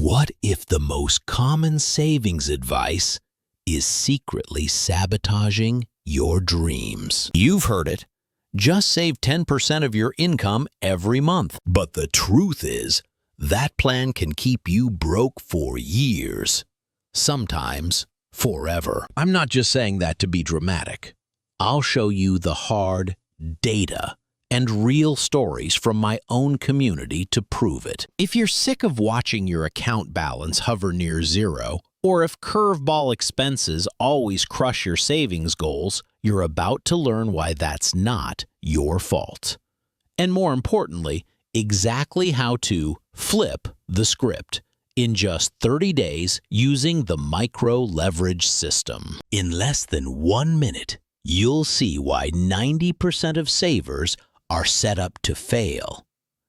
What if the most common savings advice is secretly sabotaging your dreams? You've heard it. Just save 10% of your income every month. But the truth is, that plan can keep you broke for years, sometimes forever. I'm not just saying that to be dramatic. I'll show you the hard data and real stories from my own community to prove it. If you're sick of watching your account balance hover near zero, or if curveball expenses always crush your savings goals, you're about to learn why that's not your fault. And more importantly, exactly how to flip the script in just 30 days using the micro leverage system. In less than 1 minute, you'll see why 90% of savers are set up to fail,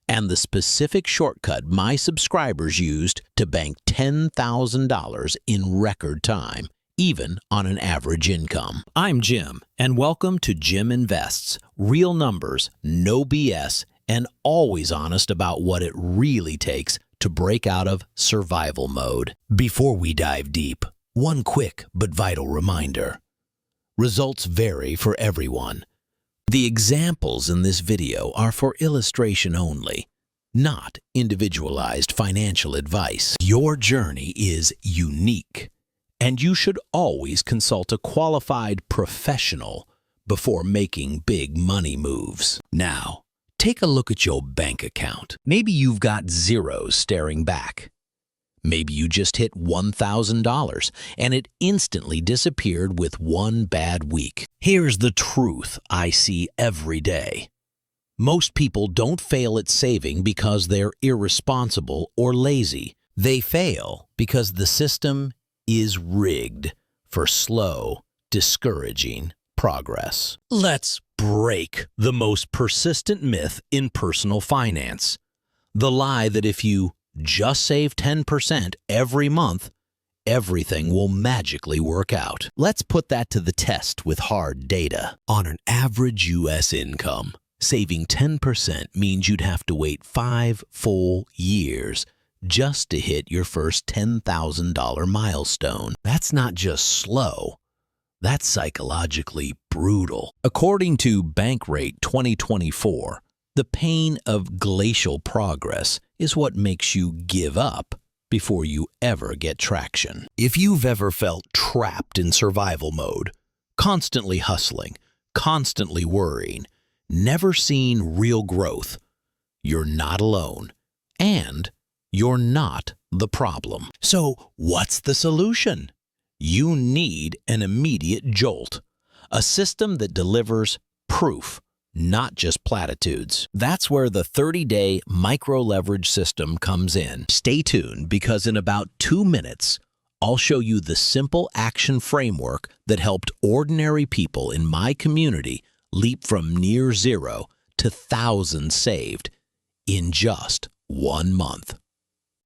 and the specific shortcut my subscribers used to bank $10,000 in record time, even on an average income. I'm Jim, and welcome to Jim Invests. Real numbers, no BS, and always honest about what it really takes to break out of survival mode. Before we dive deep, one quick but vital reminder. Results vary for everyone. The examples in this video are for illustration only, not individualized financial advice. Your journey is unique, and you should always consult a qualified professional before making big money moves. Now, take a look at your bank account. Maybe you've got zeros staring back. Maybe you just hit $1,000 and it instantly disappeared with one bad week. Here's the truth I see every day. Most people don't fail at saving because they're irresponsible or lazy. They fail because the system is rigged for slow, discouraging progress. Let's break the most persistent myth in personal finance. The lie that if you just save 10% every month, everything will magically work out. Let's put that to the test with hard data. On an average U.S. income, saving 10% means you'd have to wait 5 full years just to hit your first $10,000 milestone. That's not just slow. That's psychologically brutal. According to Bankrate 2024, the pain of glacial progress is what makes you give up before you ever get traction. If you've ever felt trapped in survival mode, constantly hustling, constantly worrying, never seen real growth, you're not alone, and you're not the problem. So what's the solution? You need an immediate jolt, a system that delivers proof, not just platitudes. That's where the 30-day micro-leverage system comes in. Stay tuned, because in about 2 minutes, I'll show you the simple action framework that helped ordinary people in my community leap from near zero to thousands saved in just 1 month.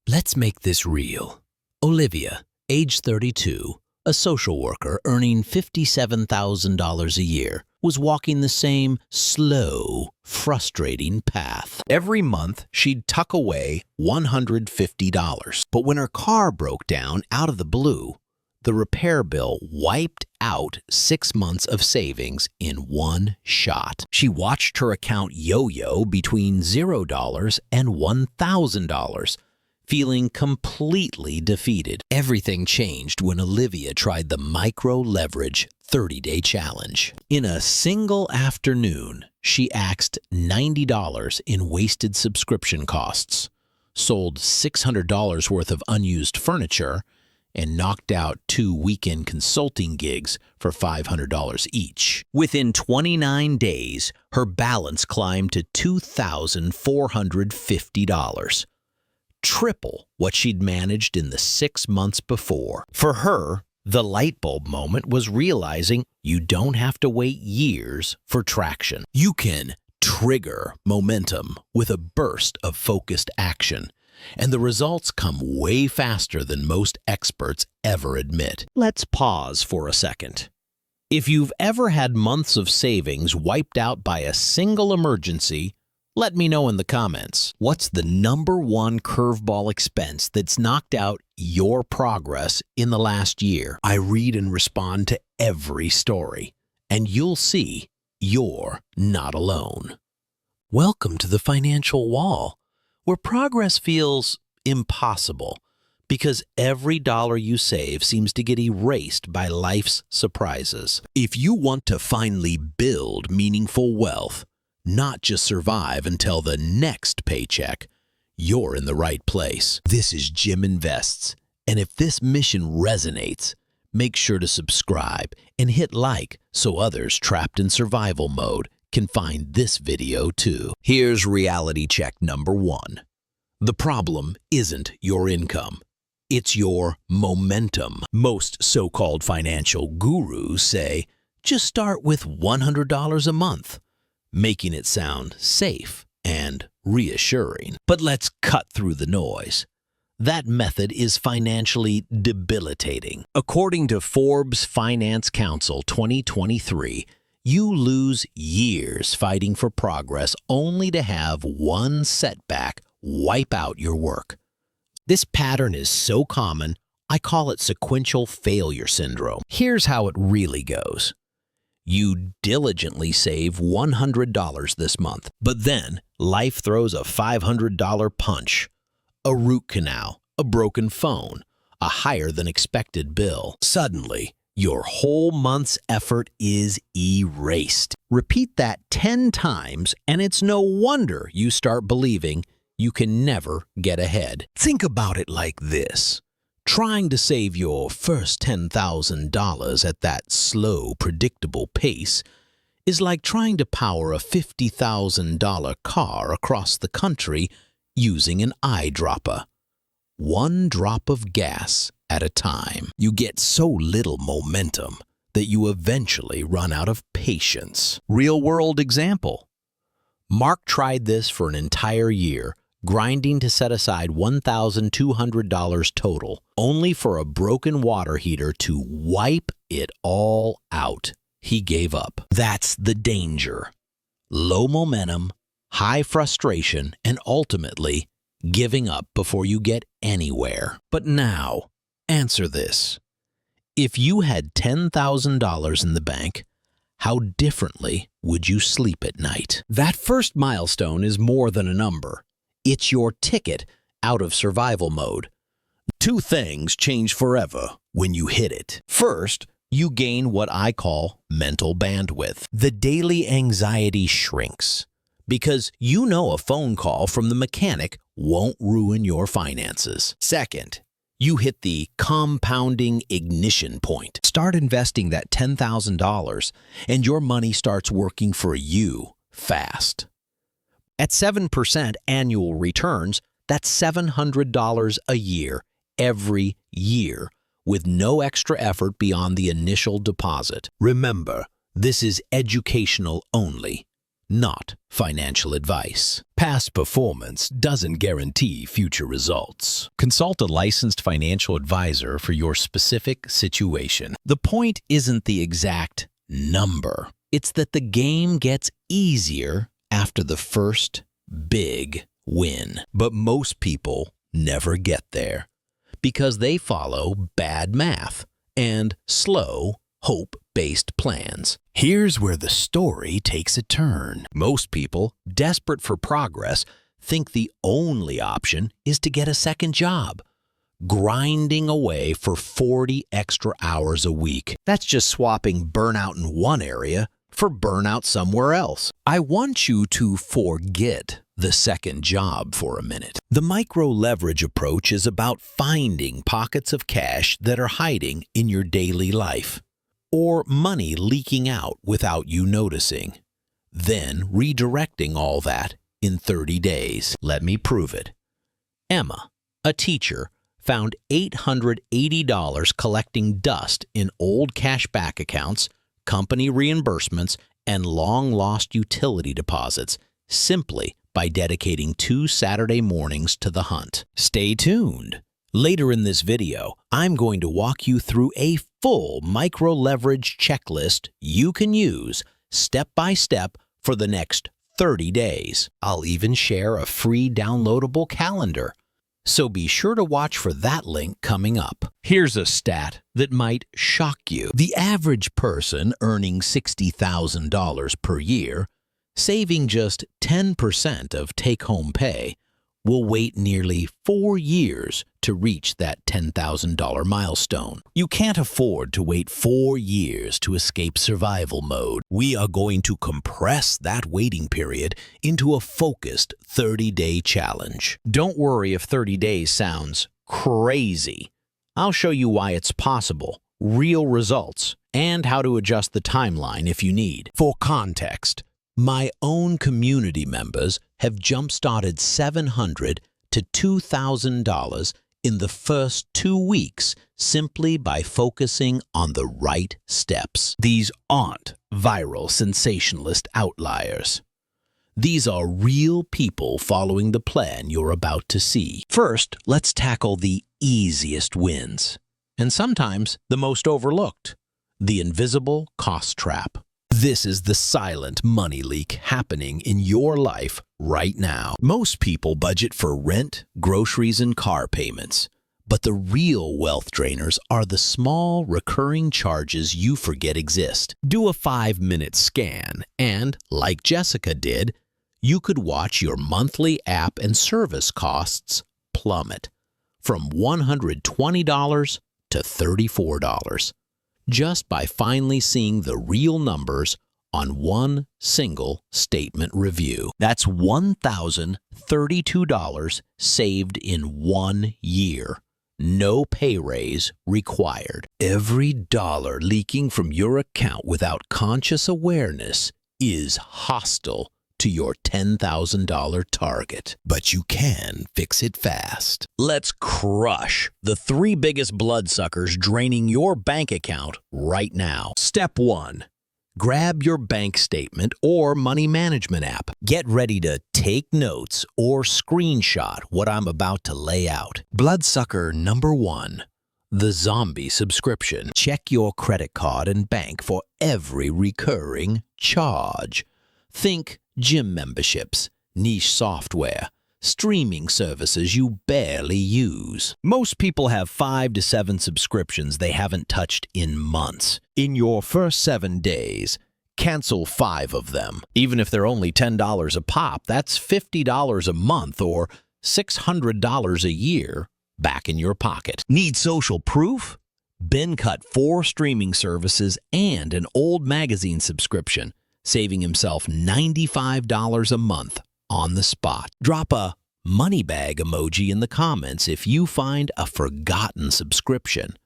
Let's make this real. Olivia, age 32, a social worker earning $57,000 a year, was walking the same slow, frustrating path. Every month, she'd tuck away $150. But when her car broke down out of the blue, the repair bill wiped out 6 months of savings in one shot. She watched her account yo-yo between $0 and $1,000, feeling completely defeated. Everything changed when Olivia tried the micro-leverage 30-day challenge. In a single afternoon, she axed $90 in wasted subscription costs, sold $600 worth of unused furniture, and knocked out 2 weekend consulting gigs for $500 each. Within 29 days, her balance climbed to $2,450. Triple what she'd managed in the 6 months before. For her, the light bulb moment was realizing you don't have to wait years for traction. You can trigger momentum with a burst of focused action, and the results come way faster than most experts ever admit. Let's pause for a second. If you've ever had months of savings wiped out by a single emergency, Let me know in the comments. What's the #1 curveball expense that's knocked out your progress in the last year? I read and respond to every story, and you'll see you're not alone. Welcome to the financial wall, where progress feels impossible because every dollar you save seems to get erased by life's surprises. If you want to finally build meaningful wealth, not just survive until the next paycheck, you're in the right place. This is Jim Invests, and if this mission resonates, make sure to subscribe and hit like so others trapped in survival mode can find this video too. Here's reality check #1. The problem isn't your income. It's your momentum. Most so-called financial gurus say, just start with $100 a month, making it sound safe and reassuring. But let's cut through the noise. That method is financially debilitating. According to Forbes Finance Council 2023, you lose years fighting for progress only to have one setback wipe out your work. This pattern is so common, I call it sequential failure syndrome. Here's how it really goes. You diligently save $100 this month, but then life throws a $500 punch, a root canal, a broken phone, a higher than expected bill. Suddenly, your whole month's effort is erased. Repeat that 10 times, and it's no wonder you start believing you can never get ahead. Think about it like this. Trying to save your first $10,000 at that slow, predictable pace is like trying to power a $50,000 car across the country using an eyedropper. One drop of gas at a time. You get so little momentum that you eventually run out of patience. Real-world example. Mark tried this for an entire year, grinding to set aside $1,200 total, only for a broken water heater to wipe it all out. He gave up. That's the danger. Low momentum, high frustration, and ultimately giving up before you get anywhere. But now, answer this. If you had $10,000 in the bank, how differently would you sleep at night? That first milestone is more than a number. It's your ticket out of survival mode. Two things change forever when you hit it. First, you gain what I call mental bandwidth. The daily anxiety shrinks because you know a phone call from the mechanic won't ruin your finances. Second, you hit the compounding ignition point. Start investing that $10,000 and your money starts working for you fast. At 7% annual returns, that's $700 a year, every year, with no extra effort beyond the initial deposit. Remember, this is educational only, not financial advice. Past performance doesn't guarantee future results. Consult a licensed financial advisor for your specific situation. The point isn't the exact number. It's that the game gets easier after the first big win. But most people never get there because they follow bad math and slow, hope-based plans. Here's where the story takes a turn. Most people, desperate for progress, think the only option is to get a second job, grinding away for 40 extra hours a week. That's just swapping burnout in one area for burnout somewhere else. I want you to forget the second job for a minute. The micro-leverage approach is about finding pockets of cash that are hiding in your daily life, or money leaking out without you noticing, then redirecting all that in 30 days. Let me prove it. Emma, a teacher, found $880 collecting dust in old cashback accounts, company reimbursements, and long-lost utility deposits simply by dedicating 2 Saturday mornings to the hunt. Stay tuned. Later in this video, I'm going to walk you through a full micro-leverage checklist you can use step by step for the next 30 days. I'll even share a free downloadable calendar. So be sure to watch for that link coming up. Here's a stat that might shock you. The average person earning $60,000 per year, saving just 10% of take-home pay, will wait nearly 4 years to reach that $10,000 milestone. You can't afford to wait 4 years to escape survival mode. We are going to compress that waiting period into a focused 30-day challenge. Don't worry if 30 days sounds crazy. I'll show you why it's possible, real results, and how to adjust the timeline if you need. For context, my own community members have jump-started $700 to $2,000 in the first 2 weeks simply by focusing on the right steps. These aren't viral sensationalist outliers. These are real people following the plan you're about to see. First, let's tackle the easiest wins, and sometimes the most overlooked, the invisible cost trap. This is the silent money leak happening in your life right now. Most people budget for rent, groceries, and car payments. But the real wealth drainers are the small, recurring charges you forget exist. Do a 5-minute scan and, like Jessica did, you could watch your monthly app and service costs plummet from $120 to $34. Just by finally seeing the real numbers on one single statement review. That's $1,032 saved in 1 year. No pay raise required. Every dollar leaking from your account without conscious awareness is hostile to your $10,000 target. But you can fix it fast. Let's crush the 3 biggest bloodsuckers draining your bank account right now. Step 1. Grab your bank statement or money management app. Get ready to take notes or screenshot what I'm about to lay out. Bloodsucker number 1. The zombie subscription. Check your credit card and bank for every recurring charge. Think gym memberships, niche software, streaming services you barely use. Most people have 5 to 7 subscriptions they haven't touched in months. In your first 7 days, cancel 5 of them. Even if they're only $10 a pop, that's $50 a month or $600 a year back in your pocket. Need social proof? Ben cut 4 streaming services and an old magazine subscription, saving himself $95 a month on the spot. Drop a money bag emoji in the comments if you find a forgotten subscription.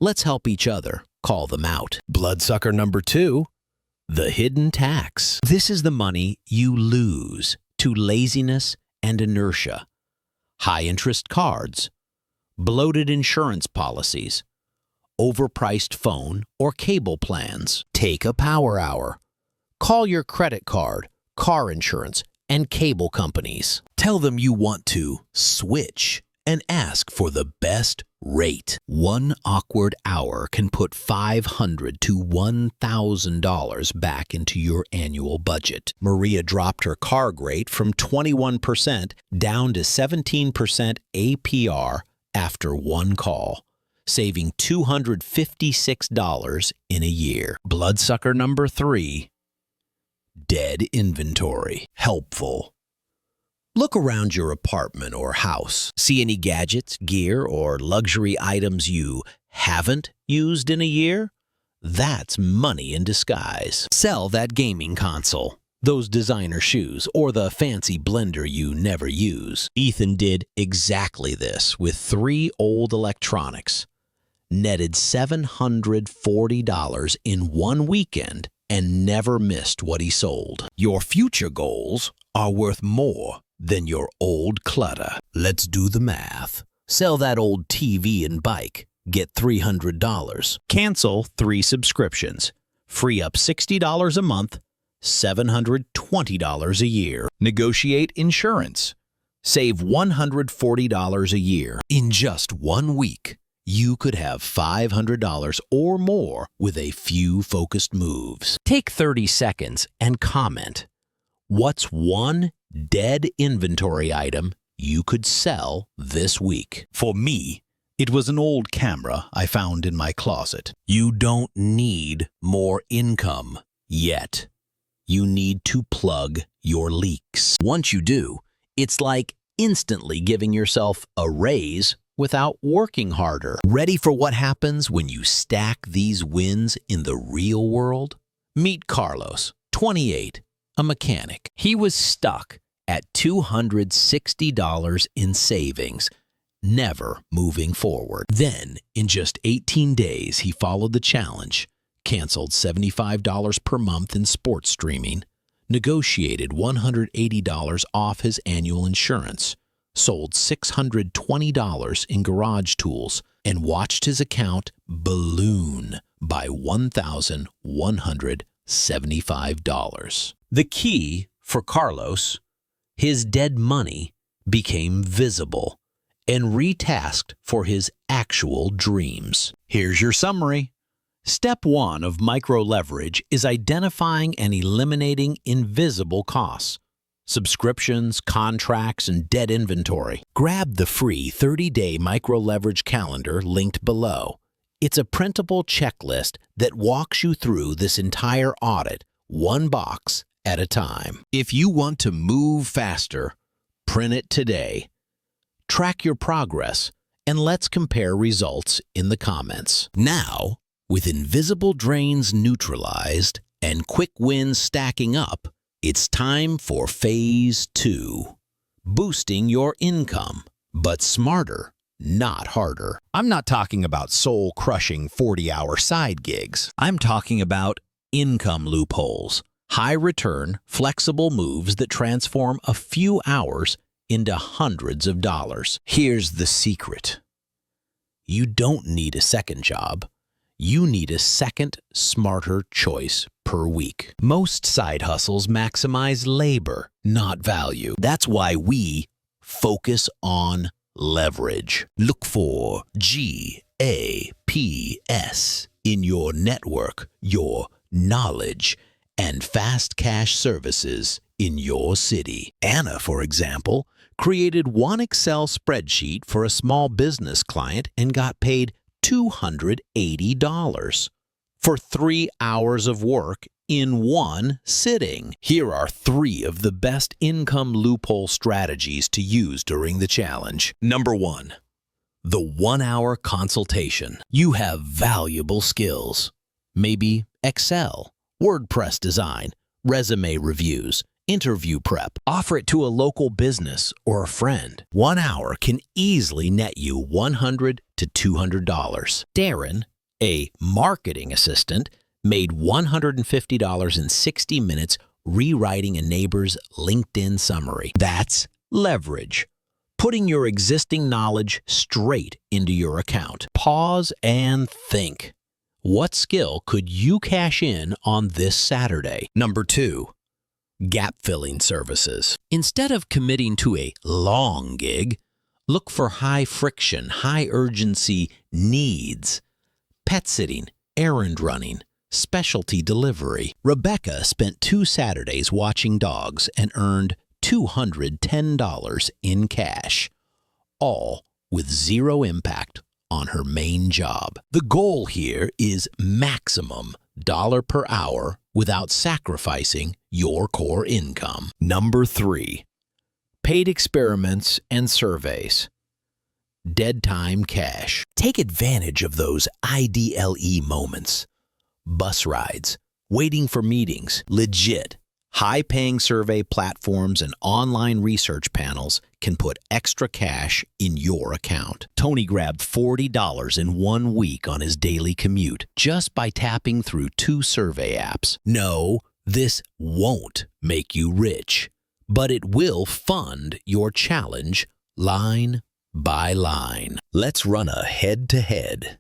Let's help each other call them out. Bloodsucker number 2, the hidden tax. This is the money you lose to laziness and inertia. High-interest cards, bloated insurance policies, overpriced phone or cable plans. Take a power hour. Call your credit card, car insurance, and cable companies. Tell them you want to switch and ask for the best rate. One awkward hour can put $500 to $1,000 back into your annual budget. Maria dropped her CARG rate from 21% down to 17% APR after one call, saving $256 in a year. Bloodsucker number 3. Dead inventory. Helpful. Look around your apartment or house. See any gadgets, gear, or luxury items you haven't used in a year? That's money in disguise. Sell that gaming console, those designer shoes, or the fancy blender you never use. Ethan did exactly this with 3 old electronics. Netted $740 in one weekend and never missed what he sold. Your future goals are worth more than your old clutter. Let's do the math. Sell that old TV and bike. Get $300. Cancel 3 subscriptions. Free up $60 a month, $720 a year. Negotiate insurance. Save $140 a year. In just 1 week, you could have $500 or more with a few focused moves. Take 30 seconds and comment. What's one dead inventory item you could sell this week? For me, it was an old camera I found in my closet. You don't need more income yet. You need to plug your leaks. Once you do, it's like instantly giving yourself a raise without working harder. Ready for what happens when you stack these wins in the real world? Meet Carlos, 28, a mechanic. He was stuck at $260 in savings, never moving forward. Then, in just 18 days, he followed the challenge, canceled $75 per month in sports streaming, negotiated $180 off his annual insurance, sold $620 in garage tools, and watched his account balloon by $1,175. The key for Carlos, his dead money became visible and retasked for his actual dreams. Here's your summary. Step 1 of micro-leverage is identifying and eliminating invisible costs, subscriptions, contracts, and dead inventory. Grab the free 30-day micro-leverage calendar linked below. It's a printable checklist that walks you through this entire audit, one box at a time. If you want to move faster, print it today. Track your progress, and let's compare results in the comments. Now, with invisible drains neutralized and quick wins stacking up, it's time for Phase 2. Boosting your income, but smarter, not harder. I'm not talking about soul-crushing 40-hour side gigs. I'm talking about income loopholes, high-return, flexible moves that transform a few hours into hundreds of dollars. Here's the secret. You don't need a second job. You need a second, smarter choice per week. Most side hustles maximize labor, not value. That's why we focus on leverage. Look for GAPS in your network, your knowledge, and fast cash services in your city. Anna, for example, created one Excel spreadsheet for a small business client and got paid $280 for 3 hours of work in one sitting. Here are 3 of the best income loophole strategies to use during the challenge. Number 1, the 1-hour consultation. You have valuable skills. Maybe Excel, WordPress design, resume reviews, interview prep. Offer it to a local business or a friend. 1 hour can easily net you $100 to $200. Darren, a marketing assistant, made $150 in 60 minutes rewriting a neighbor's LinkedIn summary. That's leverage. Putting your existing knowledge straight into your account. Pause and think. What skill could you cash in on this Saturday? Number 2. Gap-filling services. Instead of committing to a long gig, look for high-friction, high-urgency needs. Pet sitting, errand running, specialty delivery. Rebecca spent 2 Saturdays watching dogs and earned $210 in cash, all with zero impact on her main job. The goal here is maximum dollar per hour without sacrificing your core income. Number 3, paid experiments and surveys. Dead time cash. Take advantage of those IDLE moments. Bus rides, waiting for meetings, legit. High-paying survey platforms and online research panels can put extra cash in your account. Tony grabbed $40 in 1 week on his daily commute just by tapping through 2 survey apps. No, this won't make you rich, but it will fund your challenge line by line. Let's run a head-to-head.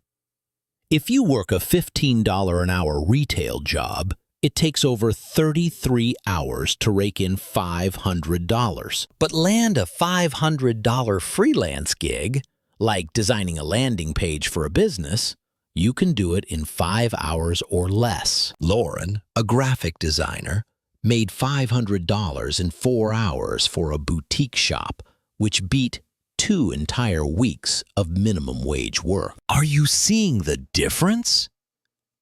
If you work a $15 an hour retail job, it takes over 33 hours to rake in $500. But land a $500 freelance gig, like designing a landing page for a business, you can do it in 5 hours or less. Lauren, a graphic designer, made $500 in 4 hours for a boutique shop, which beat 2 entire weeks of minimum wage work. Are you seeing the difference?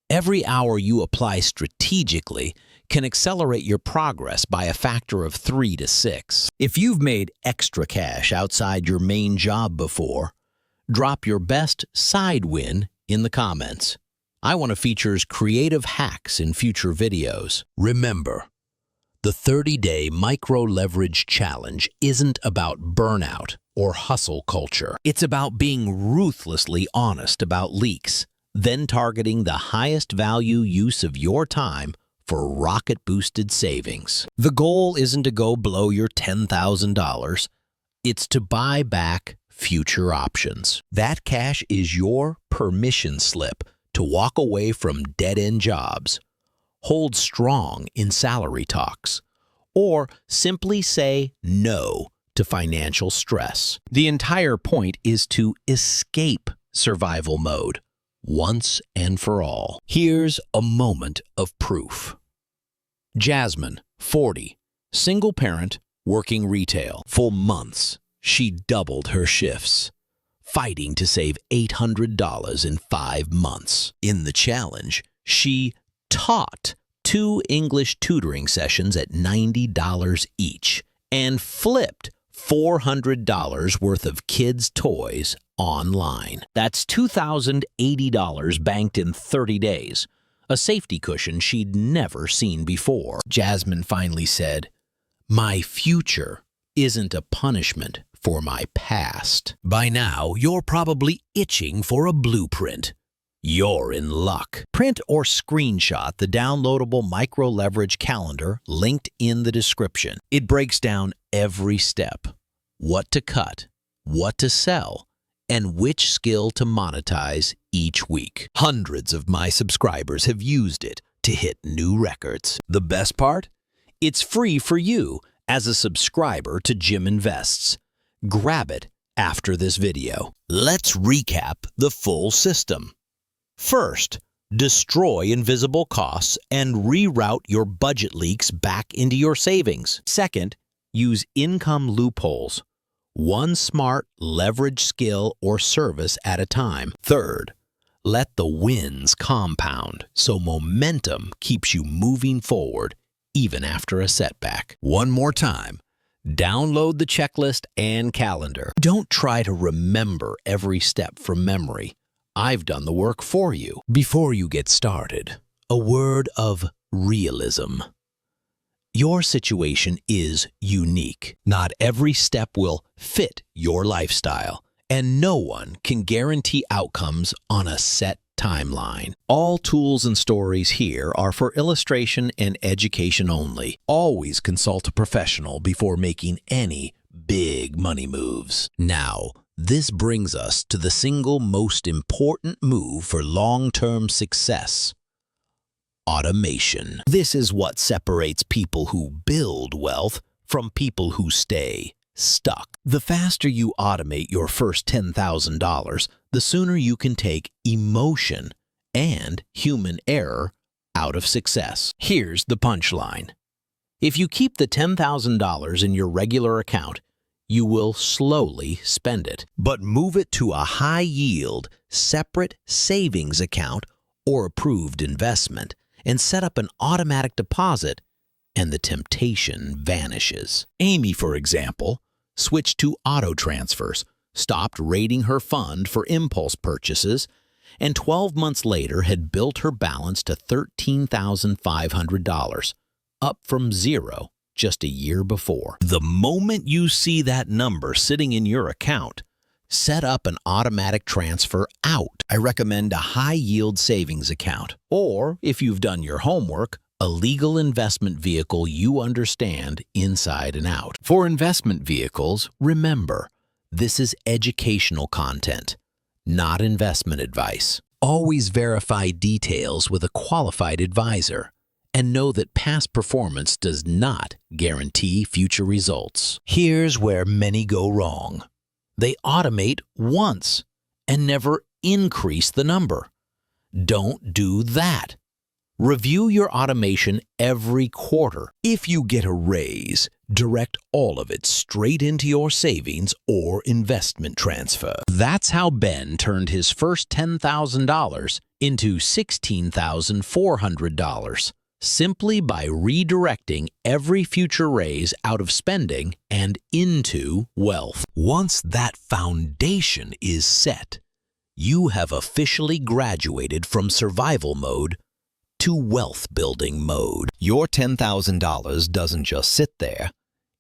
Every hour you apply strategically can accelerate your progress by a factor of 3 to 6. If you've made extra cash outside your main job before, drop your best side win in the comments. I want to feature creative hacks in future videos. Remember, the 30-day micro-leverage challenge isn't about burnout or hustle culture. It's about being ruthlessly honest about leaks, then targeting the highest value use of your time for rocket-boosted savings. The goal isn't to go below your $10,000. It's to buy back future options. That cash is your permission slip to walk away from dead-end jobs, hold strong in salary talks, or simply say no to financial stress. The entire point is to escape survival mode once and for all. Here's a moment of proof. Jasmine, 40, single parent, working retail. For months, she doubled her shifts, fighting to save $800 in 5 months. In the challenge, she taught 2 English tutoring sessions at $90 each and flipped $400 worth of kids' toys online. That's $2,080 banked in 30 days, a safety cushion she'd never seen before. Jasmine finally said, "My future isn't a punishment for my past." By now, you're probably itching for a blueprint. You're in luck. Print or screenshot the downloadable micro-leverage calendar linked in the description. It breaks down every step: what to cut, what to sell, and which skill to monetize each week. Hundreds of my subscribers have used it to hit new records. The best part? It's free for you as a subscriber to Jim Invests. Grab it after this video. Let's recap the full system. First, destroy invisible costs and reroute your budget leaks back into your savings. Second, use income loopholes, one smart leverage skill or service at a time. Third, let the wins compound so momentum keeps you moving forward even after a setback. One more time, download the checklist and calendar. Don't try to remember every step from memory. I've done the work for you. Before you get started, a word of realism. Your situation is unique. Not every step will fit your lifestyle, and no one can guarantee outcomes on a set timeline. All tools and stories here are for illustration and education only. Always consult a professional before making any big money moves. Now, this brings us to the single most important move for long-term success: automation. This is what separates people who build wealth from people who stay stuck. The faster you automate your first $10,000, the sooner you can take emotion and human error out of success. Here's the punchline. If you keep the $10,000 in your regular account, you will slowly spend it. But move it to a high-yield, separate savings account or approved investment and set up an automatic deposit, and the temptation vanishes. Amy, for example, switched to auto transfers, stopped rating her fund for impulse purchases, and 12 months later had built her balance to $13,500, up from zero just a year before. The moment you see that number sitting in your account, set up an automatic transfer out. I recommend a high-yield savings account, or if you've done your homework, a legal investment vehicle you understand inside and out. For investment vehicles, remember, this is educational content, not investment advice. Always verify details with a qualified advisor, and know that past performance does not guarantee future results. Here's where many go wrong. They automate once and never increase the number. Don't do that. Review your automation every quarter. If you get a raise, direct all of it straight into your savings or investment transfer. That's how Ben turned his first $10,000 into $16,400, simply by redirecting every future raise out of spending and into wealth. Once that foundation is set, you have officially graduated from survival mode to wealth-building mode. Your $10,000 doesn't just sit there.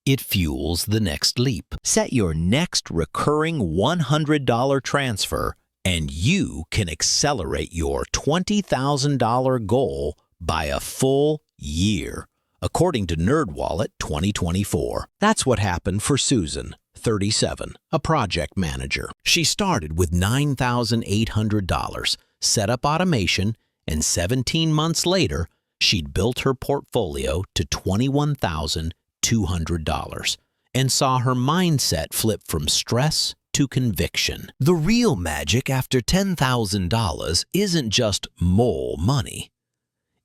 It fuels the next leap. Set your next recurring $100 transfer, and you can accelerate your $20,000 goal by a full year, according to NerdWallet 2024. That's what happened for Susan, 37, a project manager. She started with $9,800, set up automation, and 17 months later, she'd built her portfolio to $21,200 and saw her mindset flip from stress to conviction. The real magic after $10,000 isn't just more money.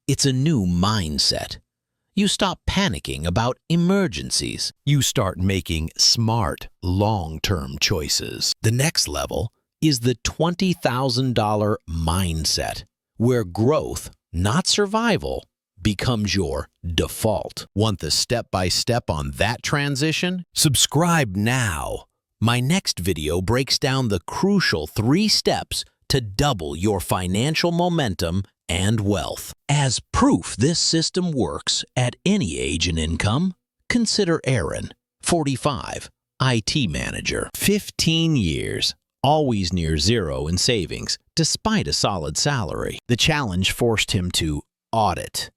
It's a new mindset. You stop panicking about emergencies. You start making smart, long-term choices. The next level is the $20,000 mindset, where growth, not survival, becomes your default. Want the step-by-step on that transition? Subscribe now. My next video breaks down the crucial 3 steps to double your financial momentum and wealth. As proof this system works at any age and income, consider Aaron, 45, IT manager, 15 years, always near zero in savings, despite a solid salary. The challenge forced him to audit.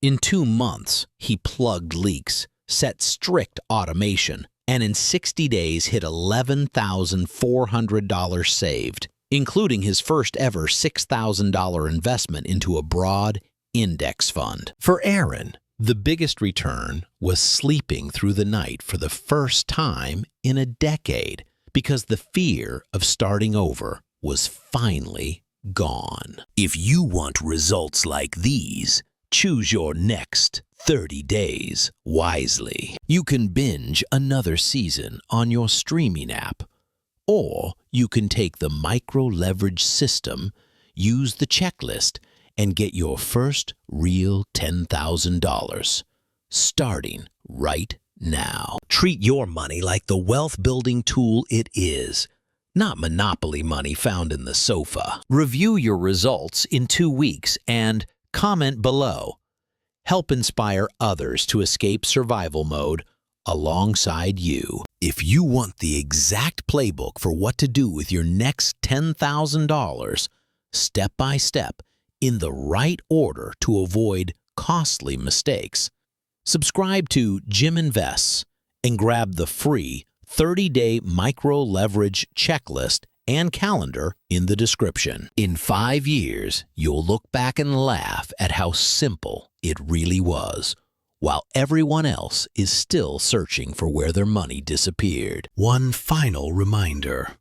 In 2 months, he plugged leaks, set strict automation, and in 60 days hit $11,400 saved, including his first ever $6,000 investment into a broad index fund. For Aaron, the biggest return was sleeping through the night for the first time in a decade, because the fear of starting over was finally gone. If you want results like these, choose your next 30 days wisely. You can binge another season on your streaming app, or you can take the micro-leverage system, use the checklist, and get your first real $10,000, starting right now. Treat your money like the wealth-building tool it is, not monopoly money found in the sofa. Review your results in 2 weeks and comment below. Help inspire others to escape survival mode alongside you. If you want the exact playbook for what to do with your next $10,000, step by step, in the right order to avoid costly mistakes, subscribe to Jim Invests and grab the free 30-day micro-leverage checklist and calendar in the description. In 5 years, you'll look back and laugh at how simple it really was, while everyone else is still searching for where their money disappeared. One final reminder: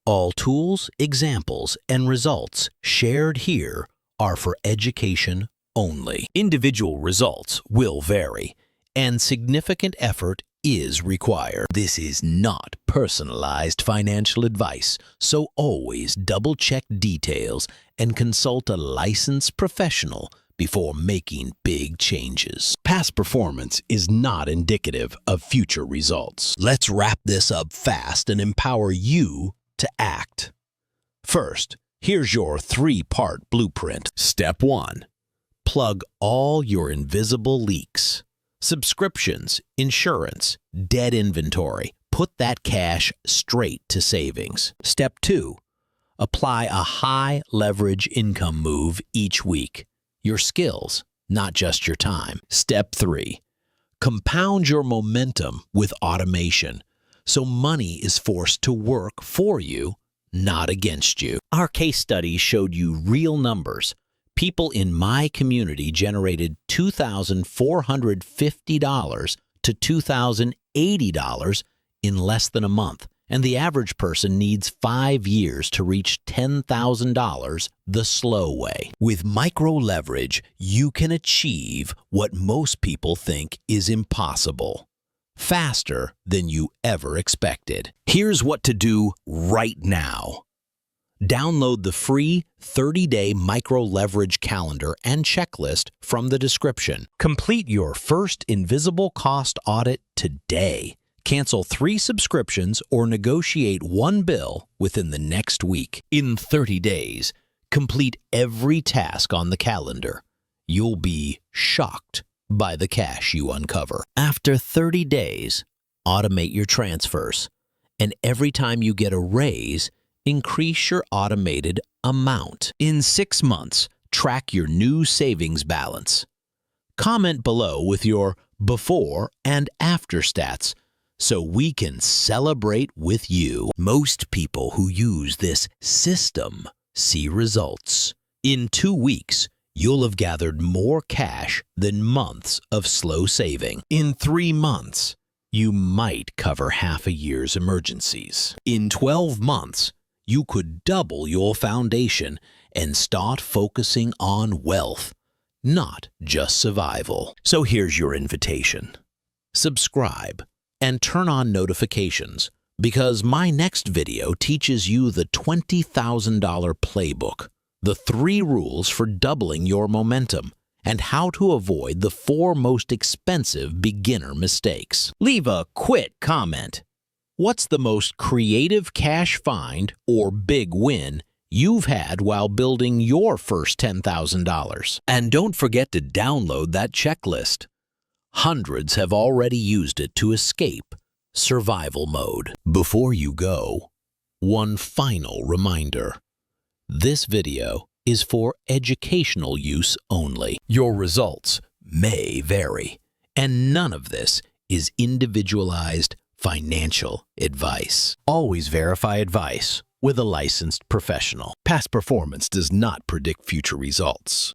all tools, examples, and results shared here are for education only. Individual results will vary, and significant effort is required. This is not personalized financial advice, so always double-check details and consult a licensed professional before making big changes. Past performance is not indicative of future results. Let's wrap this up fast and empower you to act. First, here's your 3-part blueprint. Step 1. Plug all your invisible leaks. Subscriptions, insurance, debt inventory. Put that cash straight to savings. Step 2. Apply a high leverage income move each week. Your skills, not just your time. Step 3. Compound your momentum with automation, so money is forced to work for you, not against you. Our case study showed you real numbers. People in my community generated $2,450 to $2,080 in less than a month and the average person needs 5 years to reach $10,000 the slow way. With micro leverage, you can achieve what most people think is impossible, faster than you ever expected. Here's what to do right now. Download the free 30-day micro leverage calendar and checklist from the description. Complete your first invisible cost audit today. Cancel 3 subscriptions or negotiate 1 bill within the next week. In 30 days, complete every task on the calendar. You'll be shocked by the cash you uncover. After 30 days, automate your transfers, and every time you get a raise, increase your automated amount. In 6 months, track your new savings balance. Comment below with your before and after stats so we can celebrate with you. Most people who use this system see results. In 2 weeks, you'll have gathered more cash than months of slow saving. In 3 months, you might cover half a year's emergencies. In 12 months, you could double your foundation and start focusing on wealth, not just survival. So here's your invitation. Subscribe and turn on notifications, because my next video teaches you the $20,000 playbook, the 3 rules for doubling your momentum, and how to avoid the 4 most expensive beginner mistakes. Leave a quick comment. What's the most creative cash find or big win you've had while building your first $10,000? And don't forget to download that checklist. Hundreds have already used it to escape survival mode. Before you go, one final reminder. This video is for educational use only. Your results may vary, and none of this is individualized financial advice. Always verify advice with a licensed professional. Past performance does not predict future results.